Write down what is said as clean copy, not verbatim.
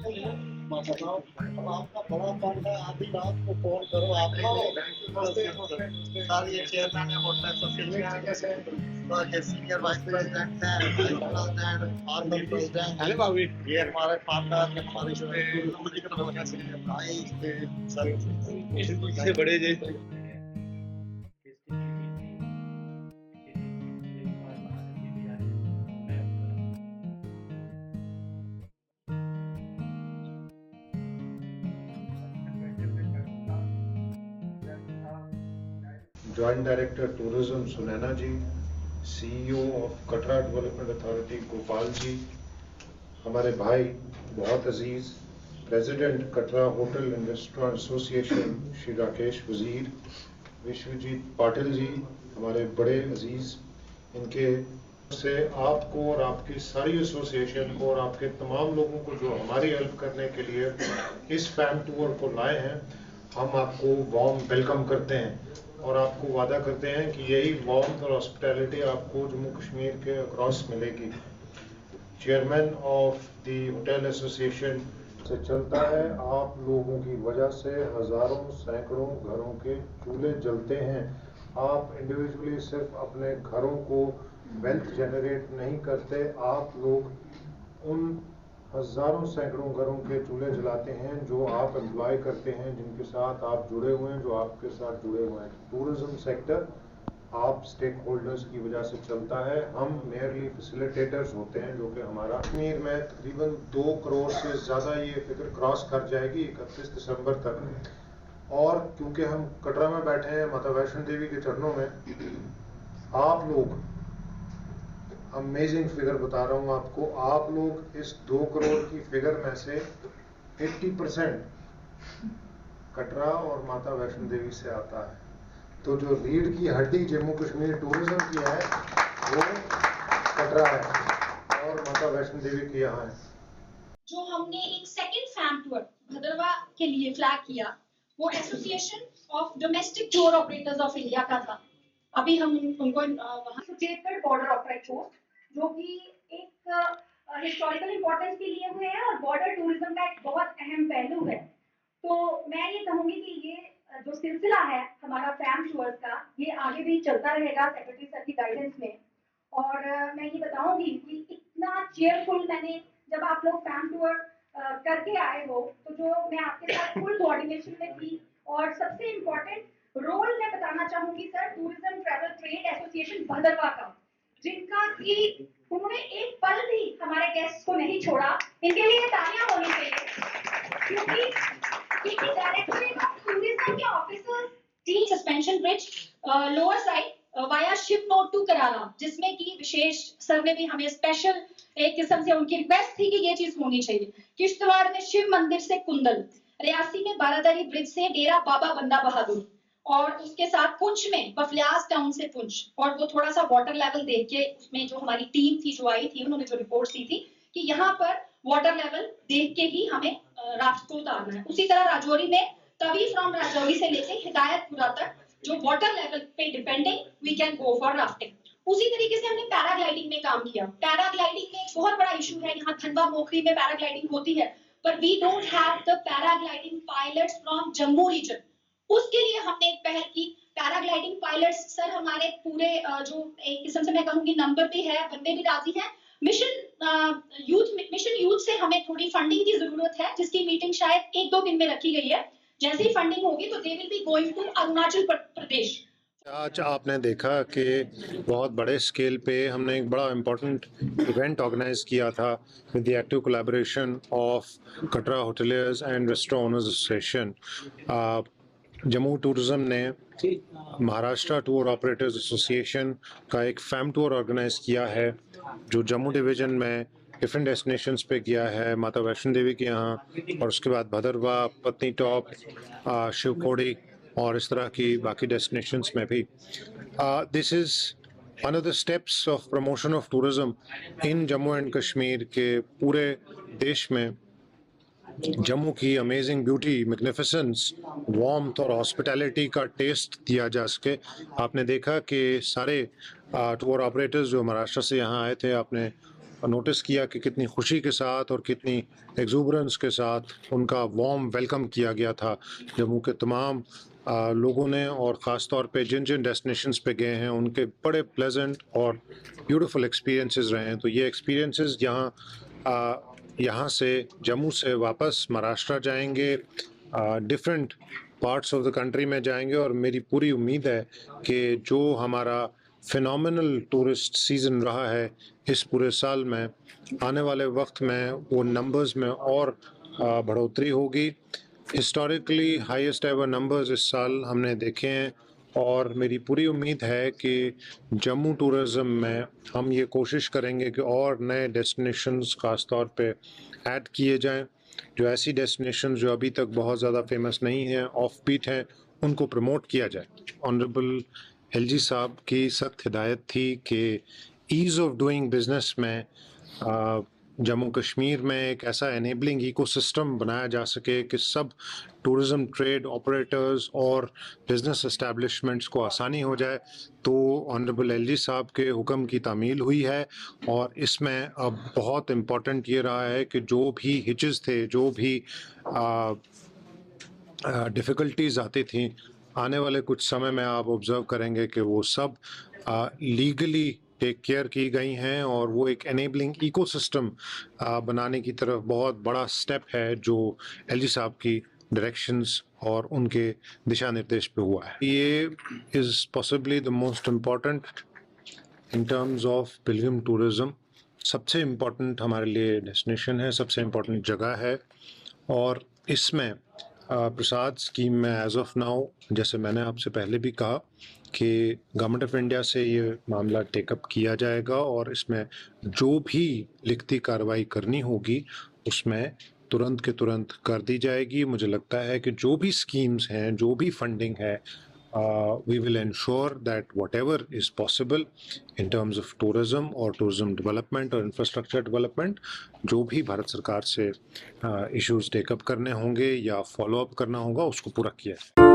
अब आपका बड़ा फंड है, आधी रात को फोन करो आपको। सर ये चेयरमैन है होटल एसोसिएशन, और ये सीनियर वाइस प्रेसिडेंट है, वाइस प्रेसिडेंट, आर्मी प्रेसिडेंट। अरे बाबू ये हमारे फादर, हमारे भाई सर बड़े जैसे joint director tourism Sunaina ji, CEO of Katra development authority Gopal ji, हमारे भाई बहुत अजीज president Katra hotel and restaurant association Shri Rakesh Wazir, Vishwajeet Patil ji, हमारे बड़े अजीज, इनके से आपको और आपकी सारी एसोसिएशन को और आपके तमाम लोगों को जो हमारी हेल्प करने के लिए इस फैम टूर को लाए हैं, हम आपको वार्म वेलकम करते हैं और आपको वादा करते हैं कि यही वार्म और हॉस्पिटैलिटी आपको जम्मू कश्मीर के अक्रॉस मिलेगी। Chairman of the hotel association से चलता है, आप लोगों की वजह से हजारों सैकड़ों घरों के चूल्हे जलते हैं। आप इंडिविजुअली सिर्फ अपने घरों को वेल्थ जनरेट नहीं करते, आप लोग उन हजारों सैकड़ों घरों के चूल्हे जलाते हैं जो आप एम्प्लॉय करते हैं, जिनके साथ आप जुड़े हुए हैं, जो आपके साथ जुड़े हुए हैं। टूरिज्म सेक्टर आप स्टेक होल्डर्स की वजह से चलता है, हम मेयरली फैसिलिटेटर्स होते हैं, जो कि हमारा कश्मीर में तकरीबन 2 करोड़ से ज़्यादा ये फिगर क्रॉस कर जाएगी 31 दिसंबर तक। और क्योंकि हम कटरा में बैठे हैं माता वैष्णो देवी के चरणों में, आप लोग, अमेजिंग फिगर बता रहा हूँ आपको, आप लोग इस 2 करोड़ की फिगर में से 80% कटरा और माता वैष्णो देवी से आता है। तो जो रीढ़ की हड्डी जम्मू कश्मीर टूरिज्म की है वो कटरा है और माता वैष्णो देवी की यहाँ है। जो हमने एक सेकंड फैम टूर भदरवा के लिए फ्लैग किया, वो association of domestic tour operators of India का था। अभी हम उनको वहाँ एसोसिएटेड बॉर्डर ऑपरेट टूर, जो कि एक हिस्टोरिकल इंपॉर्टेंस भी लिए हुए हैं और बॉर्डर टूरिज्म का एक बहुत अहम पहलू है। तो मैं ये कहूंगी कि ये जो सिलसिला है हमारा फैम टूर्स का, ये आगे भी चलता रहेगा सेक्रेटरी सर की गाइडेंस में। और मैं ये बताऊंगी कि इतना चेयरफुल मैंने जब आप लोग फैम टूर करके आए हो, तो जो मैं आपके साथ फुल कोऑर्डिनेशन में थी, और सबसे इम्पोर्टेंट रोल मैं बताना चाहूंगी sir, tourism travel trade association Bhaderwah का, जिनका कि उन्होंने एक पल भी हमारे गेस्ट को नहीं छोड़ा। इनके लिए तालियां होनी चाहिए, क्योंकि डायरेक्टरेट ऑफ टूरिज्म के officers team suspension bridge lower side via ship note 2 कराना, जिसमें कि विशेष सर ने भी हमें स्पेशल एक किस्म से उनकी रिक्वेस्ट थी कि ये चीज होनी चाहिए। किश्तवाड़ में शिव मंदिर से कुंदल, रियासी में बारादरी ब्रिज से डेरा बाबा बंदा बहादुर, और उसके साथ पुंछ में बफलियास टाउन से पुंछ। और वो थोड़ा सा वाटर लेवल देख के, उसमें जो हमारी टीम थी जो आई थी, उन्होंने जो रिपोर्ट दी थी कि यहाँ पर वाटर लेवल देख के ही हमें राफ्ट को उतारना है। उसी तरह राजौरी में तवी फ्रॉम राजौरी से लेके हिदायतपुरा तक जो वाटर लेवल पे depending we can go for rafting. उसी तरीके से हमने पैराग्लाइडिंग में काम किया। पैराग्लाइडिंग में एक बहुत बड़ा इशू है, यहाँ खंडवा मोखरी में पैराग्लाइडिंग होती है, पर we don't have the paragliding pilots from Jammu region. उसके लिए हमने एक पहल की। पैराग्लाइडिंग पायलट्स सर हमारे पूरे जो एक किस्म से मैं कहूंगी नंबर पे है, बंदे भी राजी हैं। मिशन यूथ से हमें थोड़ी फंडिंग की जरूरत है, जिसकी मीटिंग शायद 1-2 दिन में रखी गई है। जैसे ही फंडिंग होगी तो they will be going to Arunachal Pradesh. आज आपने देखा कि बहुत बड़े स्केल पे हमने एक बड़ा इम्पोर्टेंट इवेंट ऑर्गेनाइज किया था with the active collaboration of Katra hoteliers and restaurant owners association. Jammu tourism ने महाराष्ट्र टूर ऑपरेटर्स एसोसिएशन का एक फैम टूर ऑर्गेनाइज किया है, जो जम्मू डिवीज़न में डिफरेंट डेस्टिनेशंस पे किया है, माता वैष्णो देवी के यहाँ, और उसके बाद भदरवा, पत्नी टॉप, शिवखोड़ी और इस तरह की बाकी डेस्टिनेशंस में भी। This is one of the steps of promotion of tourism in Jammu and Kashmir के पूरे देश में। जम्मू की अमेजिंग ब्यूटी, मैग्निफिसेंस, वार्मथ और हॉस्पिटैलिटी का टेस्ट दिया जा सके। आपने देखा कि सारे टूर ऑपरेटर्स जो महाराष्ट्र से यहाँ आए थे, आपने नोटिस किया कि कितनी खुशी के साथ और कितनी एक्सूबरेंस के साथ उनका वार्म वेलकम किया गया था जम्मू के तमाम लोगों ने, और ख़ास तौर पे जिन जिन डेस्टिनेशंस पे गए हैं उनके बड़े प्लेजेंट और ब्यूटीफुल एक्सपीरियंसेस रहे हैं। तो ये एक्सपीरियंसेस यहाँ से जम्मू से वापस महाराष्ट्र जाएंगे, different parts of the country में जाएंगे, और मेरी पूरी उम्मीद है कि जो हमारा फिनोमिनल टूरिस्ट सीज़न रहा है इस पूरे साल में, आने वाले वक्त में वो नंबर्स में और बढ़ोतरी होगी। हिस्टोरिकली हाईएस्ट एवर नंबर्स इस साल हमने देखे हैं, और मेरी पूरी उम्मीद है कि जम्मू टूरिज़म में हम ये कोशिश करेंगे कि और नए डेस्टिनेशंस ख़ास तौर पे ऐड किए जाएं। जो ऐसी डेस्टिनेशंस जो अभी तक बहुत ज़्यादा फेमस नहीं हैं, ऑफ बीट हैं, उनको प्रमोट किया जाए। ऑनरेबल एलजी साहब की सख्त हिदायत थी कि ईज़ ऑफ डूइंग बिजनेस में जम्मू कश्मीर में एक ऐसा एनेबलिंग इकोसिस्टम बनाया जा सके कि सब टूरिज़म ट्रेड ऑपरेटर्स और बिज़नेस एस्टैब्लिशमेंट्स को आसानी हो जाए। तो ऑनरेबल एलजी साहब के हुक्म की तामील हुई है, और इसमें अब बहुत इम्पॉर्टेंट ये रहा है कि जो भी हिचेस थे, जो भी डिफ़िकल्टीज़ आती थी, आने वाले कुछ समय में आप ऑब्ज़र्व करेंगे कि वो सब लीगली टेक केयर की गई हैं, और वो एक एनेबलिंग इकोसिस्टम बनाने की तरफ बहुत बड़ा स्टेप है जो एलजी साहब की डायरेक्शंस और उनके दिशा निर्देश पे हुआ है। ये is possibly the most important in terms of Pilgrim tourism. सबसे इम्पॉर्टेंट हमारे लिए डेस्टिनेशन है, सबसे इम्पॉर्टेंट जगह है, और इसमें प्रसाद स्कीम में एज ऑफ नाउ, जैसे मैंने आपसे पहले भी कहा कि गवर्नमेंट ऑफ इंडिया से ये मामला टेकअप किया जाएगा, और इसमें जो भी लिखती कार्रवाई करनी होगी उसमें तुरंत के तुरंत कर दी जाएगी। मुझे लगता है कि जो भी स्कीम्स हैं, जो भी फंडिंग है, we will ensure that whatever is possible in terms of tourism or tourism development or infrastructure development, जो भी भारत सरकार से इश्यूज टेकअप करने होंगे या फॉलो अप करना होगा उसको पूरा किया जाए।